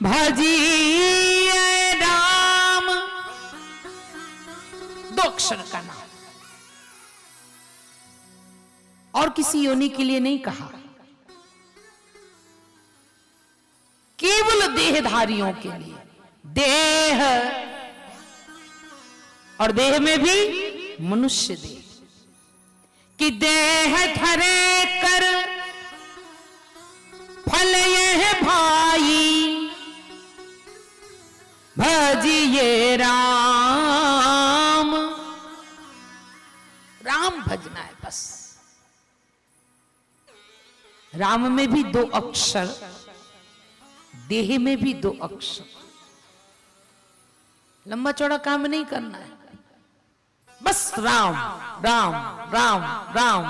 भजिए राम, दो अक्षर का नाम, और किसी योनि के लिए नहीं कहा, केवल देहधारियों के लिए। देह, और देह में भी मनुष्य देह, कि देह धरे कर फल यह भाई, भजिए राम। राम भजना है बस। राम में भी दो अक्षर, देह में भी दो अक्षर, लंबा चौड़ा काम नहीं करना है, बस राम राम राम राम।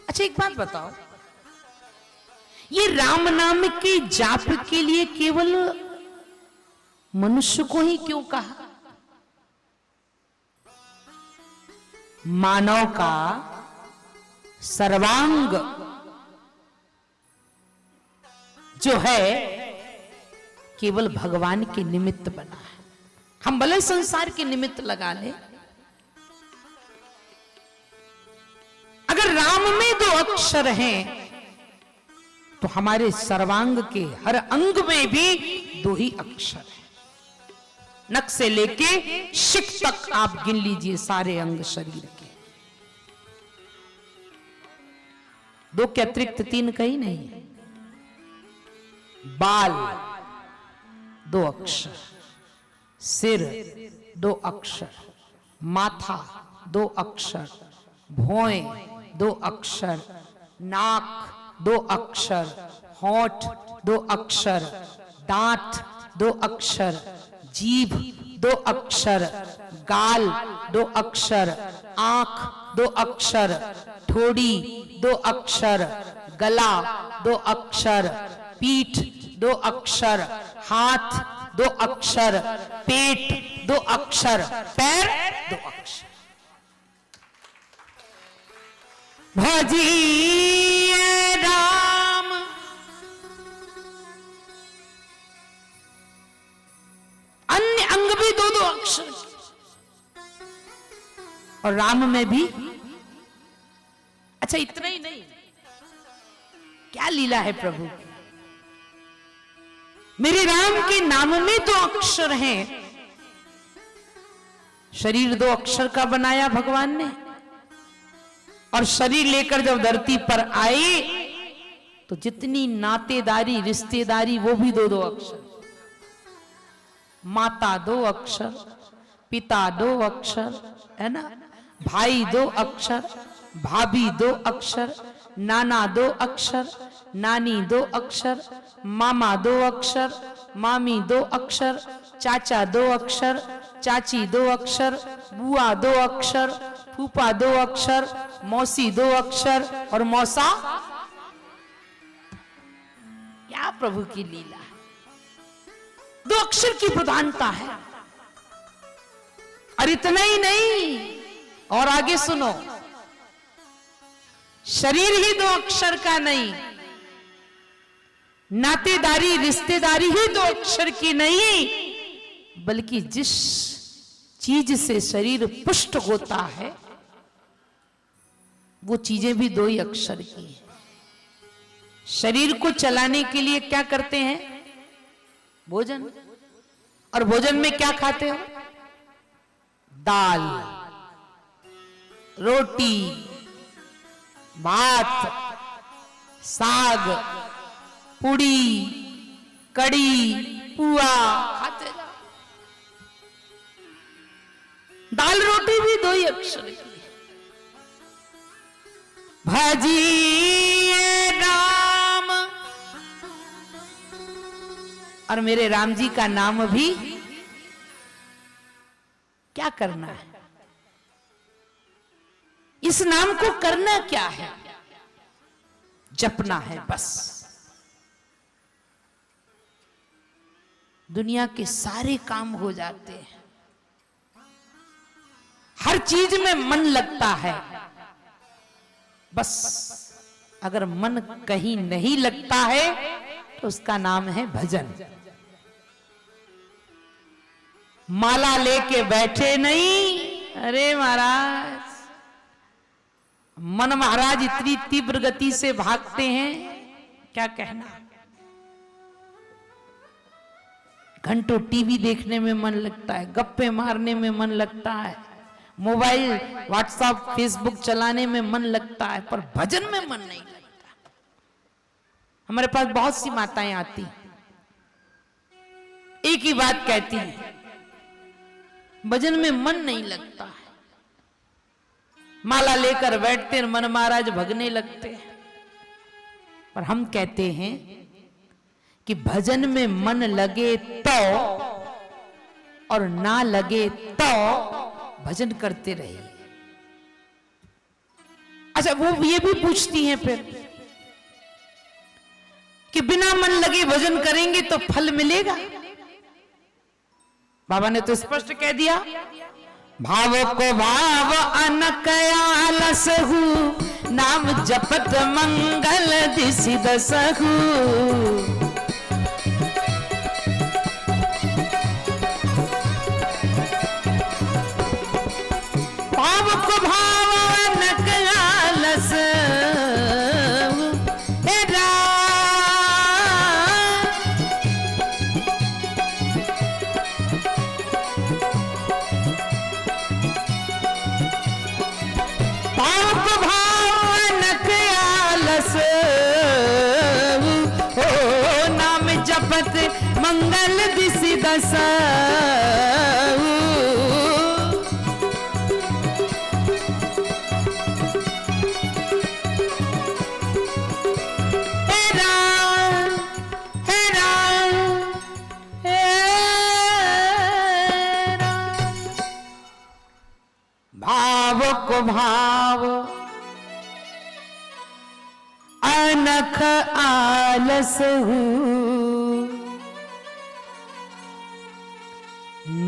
अच्छा एक बात बताओ, ये राम नाम के जाप के लिए केवल मनुष्य को ही क्यों कहा? मानव का सर्वांग जो है केवल भगवान के निमित्त बना है। हम भले संसार के निमित्त लगा ले, अगर राम में दो अक्षर हैं तो हमारे सर्वांग के हर अंग में भी दो ही अक्षर हैं। नख से लेके शिख तक आप गिन लीजिए सारे अंग शरीर के, दो के अतिरिक्त तीन कहीं नहीं। बाल दो अक्षर, सिर दो अक्षर, माथा दो अक्षर, भौएं दो अक्षर, नाक दो अक्षर, होंठ दो अक्षर, दांत दो अक्षर, जीभ दो अक्षर, गाल दो अक्षर, आंख दो अक्षर, ठोड़ी दो अक्षर, गला दो अक्षर, पीठ दो अक्षर, हाथ दो अक्षर, पेट दो अक्षर, पैर दो अक्षर। भजिए राम, अन्य अंग भी दो दो अक्षर, और राम में भी। अच्छा इतना ही नहीं, क्या लीला है प्रभु की। मेरे राम के नाम में दो अक्षर हैं। शरीर दो अक्षर का बनाया भगवान ने, और शरीर लेकर जब धरती पर आए तो जितनी नातेदारी रिश्तेदारी वो भी दो दो अक्षर। माता दो अक्षर, पिता दो अक्षर, है ना, भाई दो अक्षर, भाभी दो अक्षर, नाना दो अक्षर, नानी दो अक्षर, मामा दो अक्षर, मामी दो अक्षर, चाचा दो अक्षर, चाची दो अक्षर, बुआ दो अक्षर, फूफा दो अक्षर, मौसी दो अक्षर, और मौसा। क्या प्रभु की लीला, दो अक्षर की प्रधानता है। और इतना ही नहीं, और आगे सुनो, शरीर ही दो अक्षर का नहीं, नातेदारी रिश्तेदारी ही दो अक्षर की नहीं, बल्कि जिस चीज से शरीर पुष्ट होता है वो चीजें भी दो ही अक्षर की हैं। शरीर को चलाने के लिए क्या करते हैं? भोजन। और भोजन में क्या खाते हो? दाल, रोटी, भात, साग, पूड़ी, कड़ी, पुआ खाते जाओ। दाल रोटी भी दो ही अक्षर की है। भजिए राम, और मेरे राम जी का नाम भी क्या करना है? इस नाम को करना क्या है? जपना है बस। दुनिया के सारे काम हो जाते हैं, हर चीज में मन लगता है, बस अगर मन कहीं नहीं लगता है तो उसका नाम है भजन। माला लेके बैठे नहीं, अरे महाराज मन महाराज इतनी तीव्र गति से भागते हैं, क्या कहना। घंटों टीवी देखने में मन लगता है, गप्पे मारने में मन लगता है, मोबाइल व्हाट्सएप फेसबुक चलाने में मन लगता है, पर भजन में मन नहीं लगता। हमारे पास बहुत सी माताएं आती, एक ही बात कहती हैं, भजन में मन नहीं लगता है। माला लेकर बैठते हैं, मन महाराज भगने लगते हैं। पर हम कहते हैं कि भजन में मन लगे तो और ना लगे तो भजन करते रहिए। अच्छा, वो ये भी पूछती हैं फिर कि बिना मन लगे भजन करेंगे तो फल मिलेगा? बाबा ने तो स्पष्ट कह दिया, भाव को भाव अनक आलसहु, नाम जपत मंगल दिसि दसहु। भाव को भाव अनक आलसहु, मंगल दिसि दसहु। हे राम, हे राम, हे राम। भाव को भाव अनख आलसहु,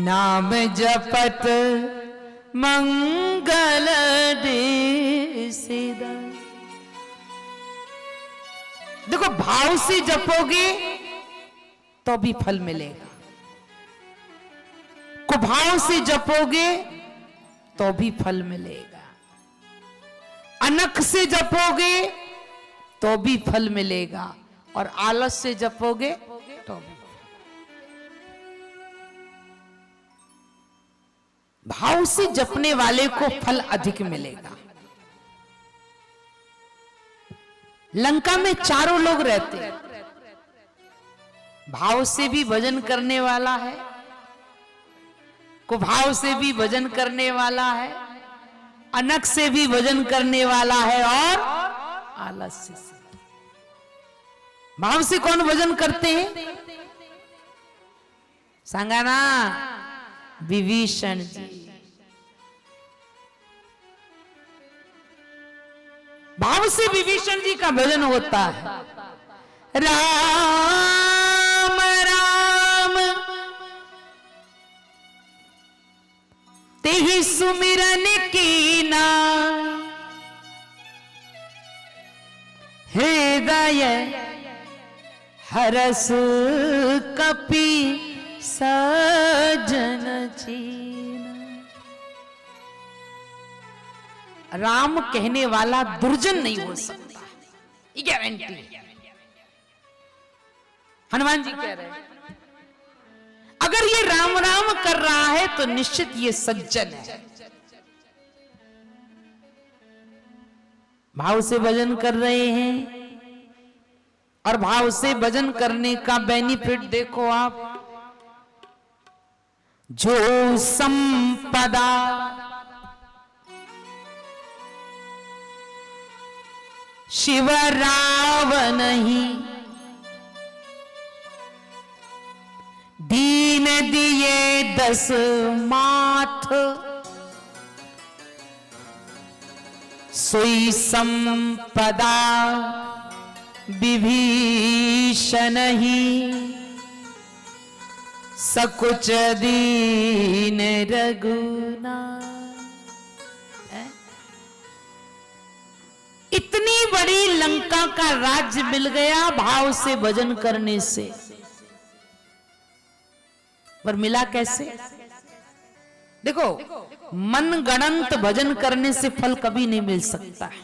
नाम जपत मंगल दिसि दसहु। देखो, भाव से जपोगे तो भी फल मिलेगा, कुभाव से जपोगे तो भी फल मिलेगा, अनख से जपोगे तो भी फल मिलेगा, और आलस से जपोगे तो भी। भाव से जपने वाले को फल अधिक मिलेगा। लंका में चारों लोग रहते हैं, भाव से भी भजन करने वाला है, कुभाव से भी भजन करने वाला है, अनक से भी भजन करने वाला है, और आलस्य से। भाव से कौन भजन करते हैं? सांगा ना, विभीषण जी। भाव से विभीषण जी का भजन होता है। राम राम तेहि सुमिरन कीना, हृदय हरस कपि सजन चीना। राम कहने वाला दुर्जन नहीं हो सकता, ये गारंटी है। हनुमान जी कह रहे हैं, अगर ये राम राम कर रहा है तो निश्चित ये सज्जन है। भाव से भजन कर रहे हैं, और भाव से भजन करने का बेनिफिट देखो आप। जो संपदा शिव रावण ही, दीन दिए 10 माथ, सोई संपदा विभीषण ही, सकुच दीन रघुनाथ। इतनी बड़ी लंका का राज्य मिल गया भाव से भजन करने से, पर मिला कैसे? देखो, मन गणंत भजन करने से फल कभी नहीं मिल सकता है।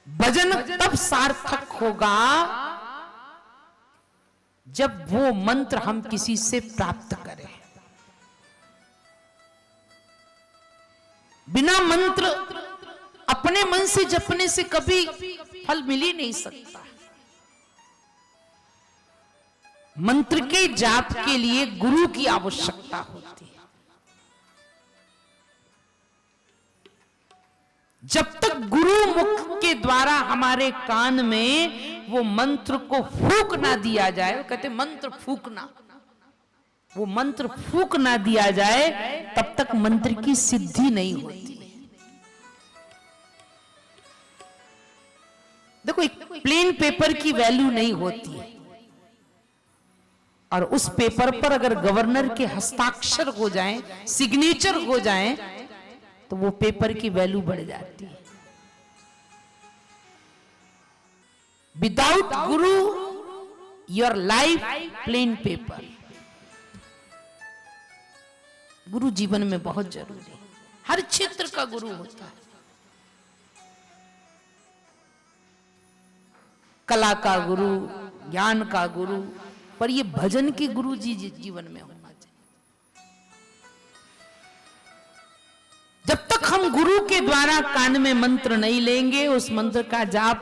भजन तब सार्थक होगा जब वो मंत्र हम किसी से प्राप्त करें। बिना मंत्र अपने मन से जपने से कभी फल मिल ही नहीं सकता। मंत्र के जाप के लिए गुरु की आवश्यकता होती है। जब तक गुरु मुख के द्वारा हमारे कान में वो मंत्र को फूंक ना दिया जाए, वो कहते मंत्र फूंकना, वो मंत्र फूंक ना दिया जाए तब तक मंत्र की सिद्धि नहीं होती। देखो, एक प्लेन पेपर की वैल्यू नहीं होती है, और उस पेपर पर अगर गवर्नर के हस्ताक्षर हो जाएं, सिग्नेचर हो जाएं, तो वो पेपर की वैल्यू बढ़ जाती है। Without Guru your life plain paper. गुरु जीवन में बहुत जरूरी है। हर क्षेत्र का गुरु होता है। कला का गुरु, ज्ञान का गुरु, पर ये भजन के गुरु जी जीवन में होना चाहिए। जब तक हम गुरु के द्वारा कान में मंत्र नहीं लेंगे, उस मंत्र का जाप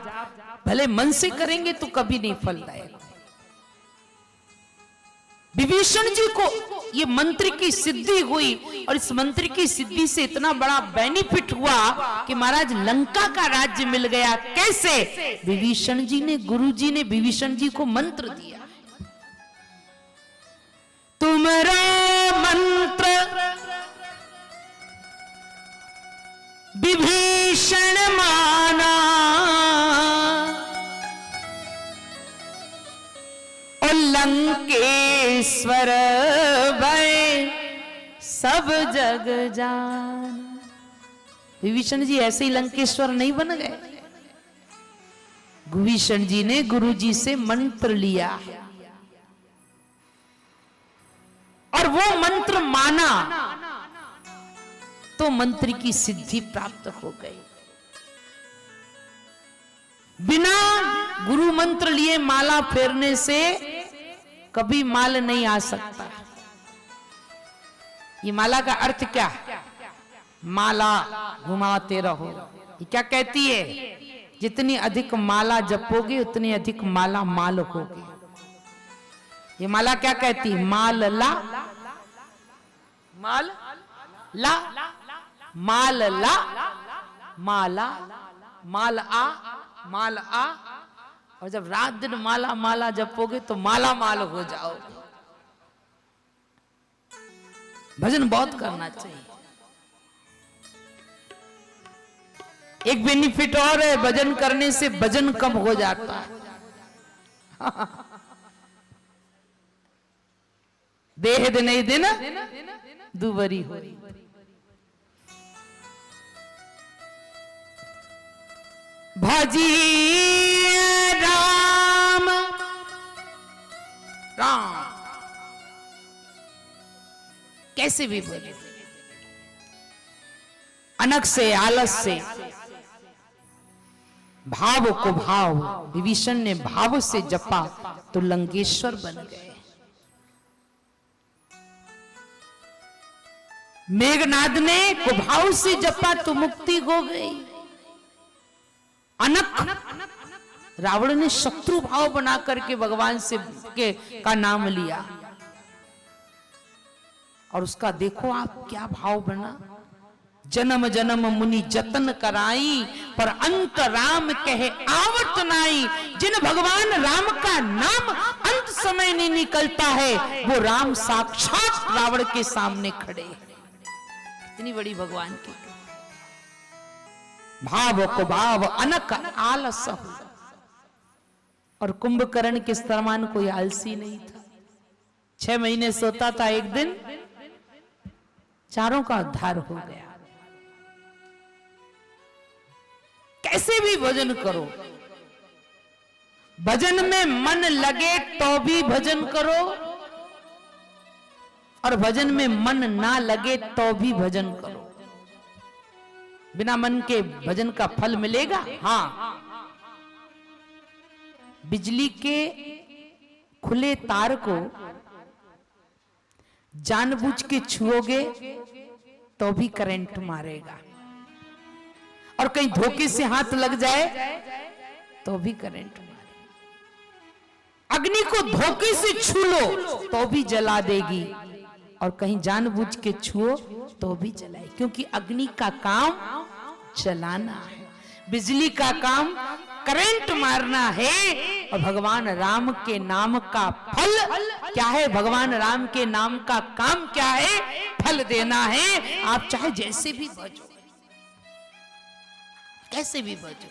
भले मन से करेंगे तो कभी नहीं फलदायक। विभीषण जी को ये मंत्र की सिद्धि हुई, और इस मंत्र की सिद्धि से इतना बड़ा बेनिफिट हुआ कि महाराज लंका का राज्य मिल गया। कैसे? विभीषण जी ने, गुरु जी ने विभीषण जी को मंत्र दिया। तुम्हारा मंत्र विभीषण माना, और लंकेश्वर भय सब जग जान। विभीषण जी ऐसे ही लंकेश्वर नहीं बन गए। विभीषण जी ने गुरु जी से मंत्र लिया और वो मंत्र माना, तो मंत्र की सिद्धि प्राप्त हो गई। बिना गुरु मंत्र लिए माला फेरने से कभी माल नहीं आ सकता। ये माला का अर्थ क्या? माला घुमाते रहो। ये क्या कहती है? जितनी अधिक माला जपोगे उतनी अधिक माला माल होगी। ये माला क्या कहती है? माल ला, माल ला, माल ला, माला, माल आ, माल आ। और जब रात दिन माला माला जपोगे तो माला माल हो जाओ। भजन बहुत करना चाहिए। एक बेनिफिट और है, भजन करने से वजन कम हो जाता है। देह दिन दिन दुबरी हो। भजी राम राम, कैसे भी बोले, अनक से, आलस से, भाव को भाव। विभीषण ने भाव से जपा तो लंकेश्वर बन गए। मेघनाद ने कुभाव से जपा तो मुक्ति हो गई। अनक रावण ने शत्रु भाव बना करके भगवान से का नाम लिया, और उसका देखो आप क्या भाव बना। जन्म जन्म मुनि जतन कराई, पर अंत राम कहे आवत नाई। जिन भगवान राम का नाम अंत समय नहीं निकलता है, वो राम साक्षात रावण के सामने खड़े हैं। इतनी बड़ी भगवान की भाव को भाव, अनक आलस। और कुंभकर्ण के समान कोई आलसी नहीं था। 6 महीने सोता था, एक दिन चारों का उद्धार हो गया। कैसे भी भजन करो, भजन में मन लगे तो भी भजन करो, और भजन में मन ना लगे तो भी भजन करो। बिना मन के भजन का फल मिलेगा? हाँ। बिजली के खुले तार को जानबूझ के छुओगे तो भी करंट मारेगा, और कहीं धोखे से हाथ लग जाए तो भी करंट मारेगा। अग्नि को धोखे से छू लो तो भी जला देगी, और कहीं जानबूझ के छुओ तो भी जलाए, क्योंकि अग्नि का काम जलाना है, बिजली का काम करंट मारना है। और भगवान राम के नाम का फल क्या है? भगवान राम के नाम का काम क्या है? फल देना है। आप चाहे जैसे भी भजो, कैसे भी भजो,